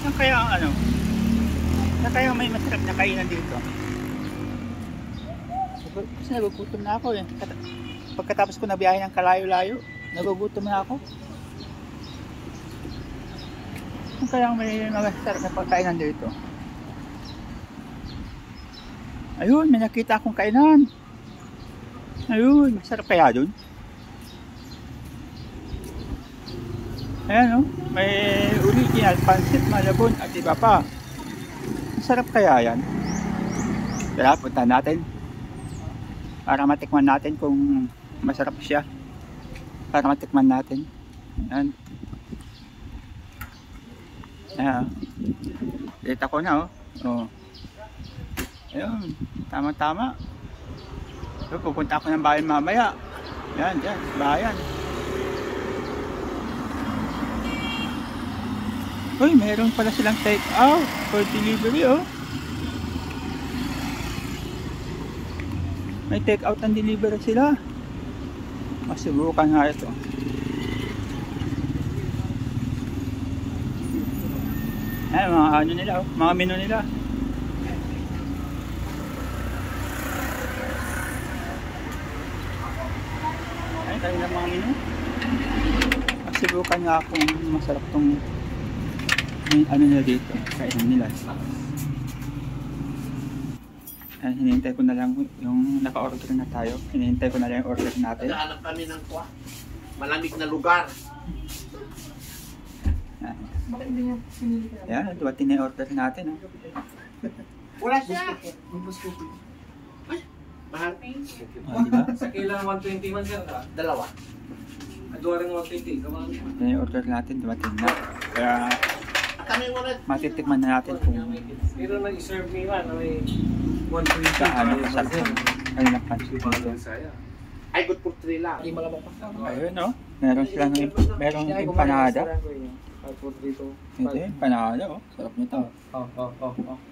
Yan kaya ang ano? Yan kaya may masarap na kainan dito? Kasi nagugutom na ako eh. Pagkatapos ko nabiyahe ng kalayo-layo, nagugutom na ako. Yan kaya may masarap na pagkainan dito? Ayun, may nakita akong kainan. Ayun, masarap kaya dun? Ayan o, may original pansit, malabon at iba pa. Masarap kaya yan? Tara, punta natin. Para matikman natin kung masarap siya. Para matikman natin. Ayan. Ayan. Dito ko na oh. Ayun, tama-tama. So, pupunta ako ng bayan mamaya. Yan, dyan, bayan. Uy, meron pala silang take out for delivery oh. May take out and delivery sila. Masubukan nga ito. Ayan, mga ano nila oh, mga menu nila. Ayan, tayo ng mga menu. Masubukan nga kung masarap tong ano nila dito, kainan nila. Ayan, hinihintay ko na lang yung naka-order na tayo. Hinihintay ko na lang yung order natin. Naghahanap kami ng malamig na lugar. Ayan. Ayan, duwatin na yung order natin. Oh. Wala siya. Ay, mahal. Oh, diba? Sa kailang 120 man sir ka? Dalawa. Adwa rin 120. Kamang Ayan yung order natin, duwatin na. Kaya Kami wala. matitikman na natin kung pero nag-serve me man na may 120. gaano kasarap ano na pansit dito. Ay, good for 3 lang. Ayun oh, meron silang merong empanada. Ito yung empanada oh, sarap nito.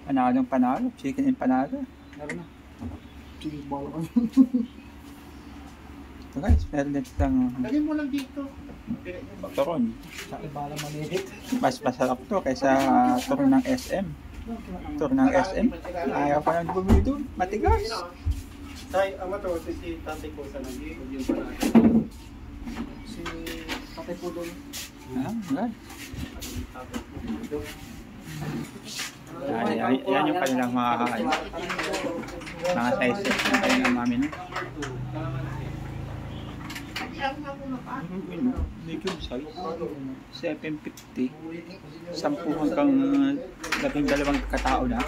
Panadong panalo, chicken empanada. So guys, meron din silang Lagyan mo lang dito. turon. Mas masarap to kaysa turon ng SM. Turon ng SM, ayaw pa nang bumili doon, matigas. Tay, ama to, si tatay ko sa naging, yung pa na. Si tatay po doon. Yan yung kanilang mga sizes ng kanilang mami no? Medium size 750 10 hanggang 12 katao na